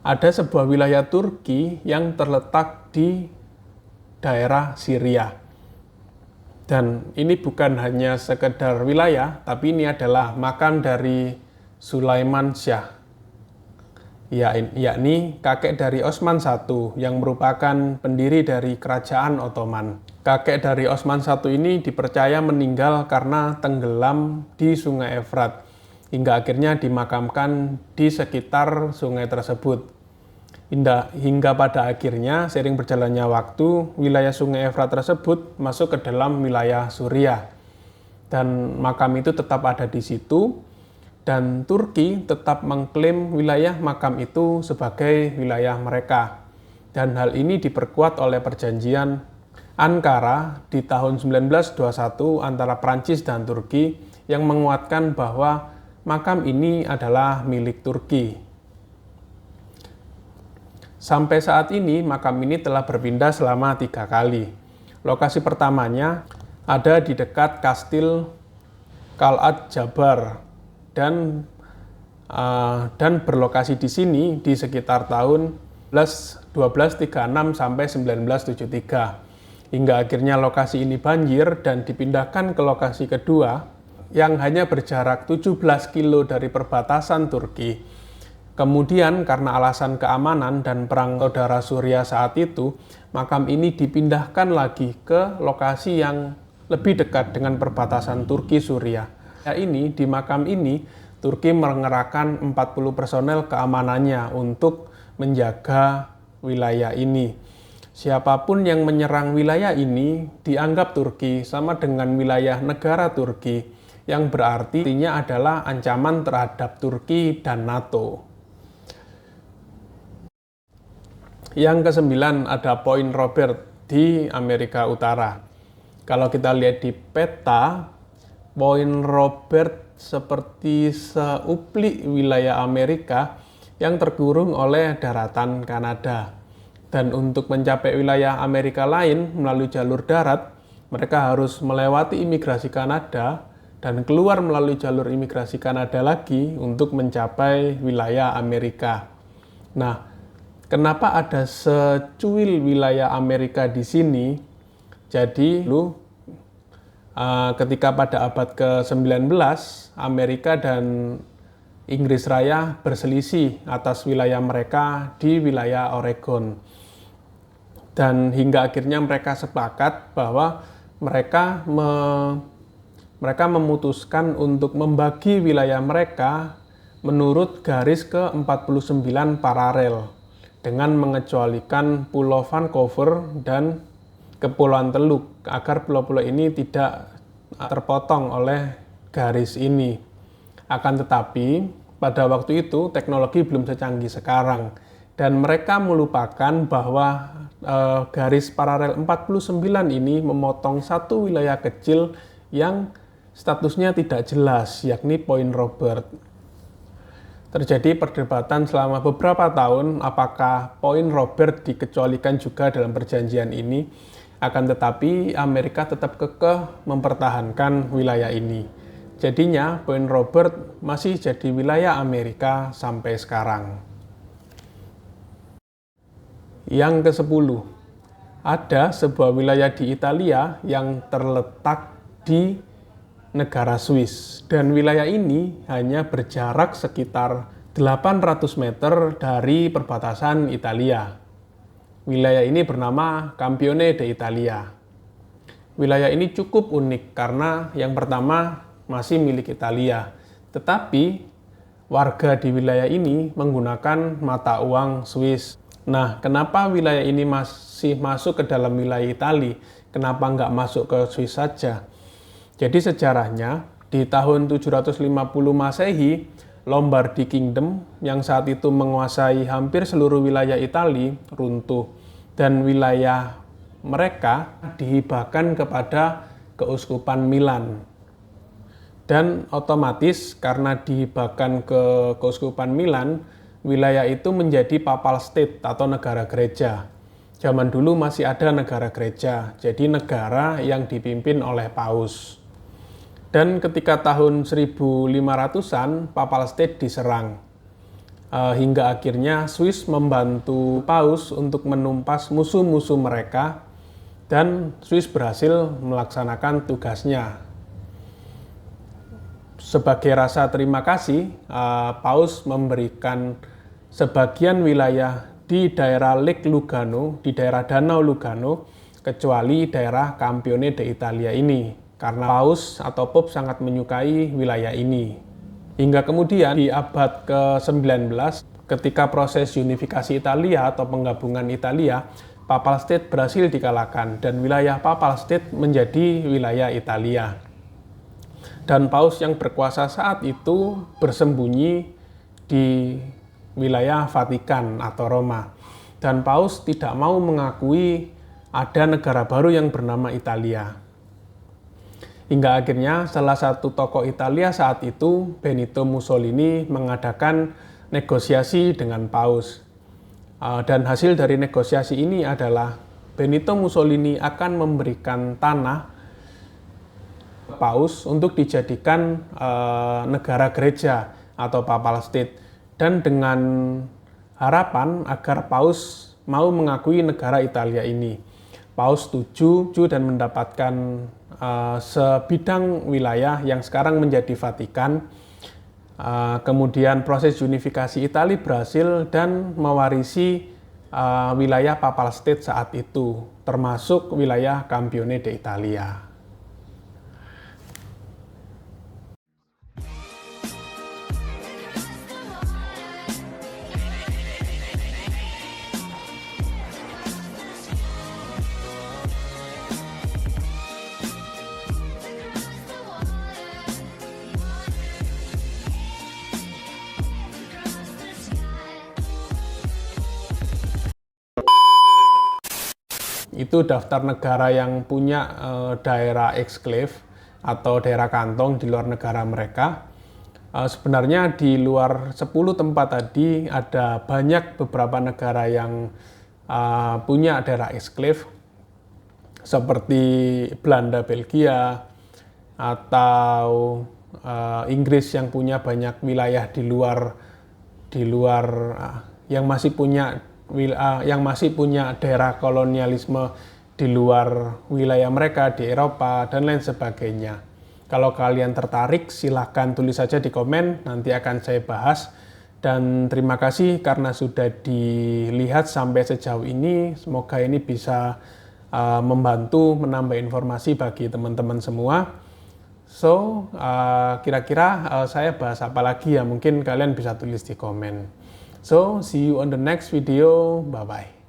ada sebuah wilayah Turki yang terletak di daerah Syria. Dan ini bukan hanya sekedar wilayah, tapi ini adalah makam dari Sulaiman Syah, yakni kakek dari Osman I yang merupakan pendiri dari Kerajaan Ottoman. Kakek dari Osman I ini dipercaya meninggal karena tenggelam di Sungai Efrat, hingga akhirnya dimakamkan di sekitar sungai tersebut. Hingga pada akhirnya, seiring berjalannya waktu, wilayah Sungai Efrat tersebut masuk ke dalam wilayah Suriah. Dan makam itu tetap ada di situ, dan Turki tetap mengklaim wilayah makam itu sebagai wilayah mereka. Dan hal ini diperkuat oleh perjanjian Ankara di tahun 1921 antara Prancis dan Turki yang menguatkan bahwa makam ini adalah milik Turki. Sampai saat ini, makam ini telah berpindah selama 3 kali. Lokasi pertamanya ada di dekat Kastil Qal'at Jabar dan berlokasi di sini di sekitar tahun 1236 sampai 1973. Hingga akhirnya lokasi ini banjir dan dipindahkan ke lokasi kedua yang hanya berjarak 17 kilo dari perbatasan Turki. Kemudian karena alasan keamanan dan perang saudara Suriah saat itu, makam ini dipindahkan lagi ke lokasi yang lebih dekat dengan perbatasan Turki-Suriah. Di makam ini, Turki mengerahkan 40 personel keamanannya untuk menjaga wilayah ini. Siapapun yang menyerang wilayah ini dianggap Turki sama dengan wilayah negara Turki, yang berarti artinya adalah ancaman terhadap Turki dan NATO. Yang ke-9 ada Point Robert di Amerika Utara. Kalau kita lihat di peta, Point Robert seperti seuplik wilayah Amerika yang terkurung oleh daratan Kanada. Dan untuk mencapai wilayah Amerika lain melalui jalur darat, mereka harus melewati imigrasi Kanada dan keluar melalui jalur imigrasi Kanada lagi untuk mencapai wilayah Amerika. Nah, kenapa ada secuil wilayah Amerika di sini? Jadi, ketika pada abad ke-19, Amerika dan Inggris Raya berselisih atas wilayah mereka di wilayah Oregon. Dan hingga akhirnya mereka sepakat bahwa mereka memutuskan untuk membagi wilayah mereka menurut garis ke-49 paralel, dengan mengecualikan Pulau Vancouver dan Kepulauan Teluk agar pulau-pulau ini tidak terpotong oleh garis ini. Akan tetapi pada waktu itu teknologi belum secanggih sekarang dan mereka melupakan bahwa garis paralel 49 ini memotong satu wilayah kecil yang statusnya tidak jelas, yakni Point Robert. Terjadi perdebatan selama beberapa tahun apakah Point Robert dikecualikan juga dalam perjanjian ini, akan tetapi Amerika tetap kekeh mempertahankan wilayah ini. Jadinya Point Robert masih jadi wilayah Amerika sampai sekarang. Yang ke-10, ada sebuah wilayah di Italia yang terletak di negara Swiss, dan wilayah ini hanya berjarak sekitar 800 meter dari perbatasan Italia. Wilayah ini bernama Campione d'Italia. Wilayah ini cukup unik karena yang pertama masih milik Italia, tetapi warga di wilayah ini menggunakan mata uang Swiss. Nah, kenapa wilayah ini masih masuk ke dalam wilayah Italia? Kenapa nggak masuk ke Swiss saja? Jadi sejarahnya, di tahun 750 Masehi, Lombardy Kingdom yang saat itu menguasai hampir seluruh wilayah Italia runtuh, dan wilayah mereka dihibahkan kepada Keuskupan Milan. Dan otomatis karena dihibahkan ke Keuskupan Milan, wilayah itu menjadi papal state atau negara gereja. Zaman dulu masih ada negara gereja, jadi negara yang dipimpin oleh paus. Dan ketika tahun 1500-an, papal state diserang. hingga akhirnya Swiss membantu Paus untuk menumpas musuh-musuh mereka dan Swiss berhasil melaksanakan tugasnya. Sebagai rasa terima kasih, Paus memberikan sebagian wilayah di daerah Lake Lugano, di daerah Danau Lugano, kecuali daerah Campione d'Italia ini, karena Paus atau Pope sangat menyukai wilayah ini. Hingga kemudian di abad ke-19, ketika proses unifikasi Italia atau penggabungan Italia, Papal State berhasil dikalahkan dan wilayah Papal State menjadi wilayah Italia. Dan Paus yang berkuasa saat itu bersembunyi di wilayah Vatikan atau Roma. Dan Paus tidak mau mengakui ada negara baru yang bernama Italia. Hingga akhirnya salah satu tokoh Italia saat itu, Benito Mussolini, mengadakan negosiasi dengan Paus. Dan hasil dari negosiasi ini adalah Benito Mussolini akan memberikan tanah Paus untuk dijadikan negara gereja atau Papal State. Dan dengan harapan agar Paus mau mengakui negara Italia ini. Paus setuju dan mendapatkan sebidang wilayah yang sekarang menjadi Vatikan. Kemudian proses unifikasi Italia berhasil dan mewarisi wilayah Papal State saat itu, termasuk wilayah Campione d'Italia. Itu daftar negara yang punya daerah exclave atau daerah kantong di luar negara mereka. Sebenarnya di luar 10 tempat tadi ada banyak beberapa negara yang punya daerah exclave seperti Belanda, Belgia, atau Inggris yang punya banyak wilayah di luar yang masih punya daerah kolonialisme di luar wilayah mereka di Eropa dan lain sebagainya. Kalau kalian tertarik, silahkan tulis saja di komen, nanti akan saya bahas. Dan terima kasih karena sudah dilihat sampai sejauh ini. Semoga ini bisa membantu menambah informasi bagi teman-teman semua. So, kira-kira saya bahas apa lagi ya? Mungkin kalian bisa tulis di komen. So, see you on the next video. Bye-bye.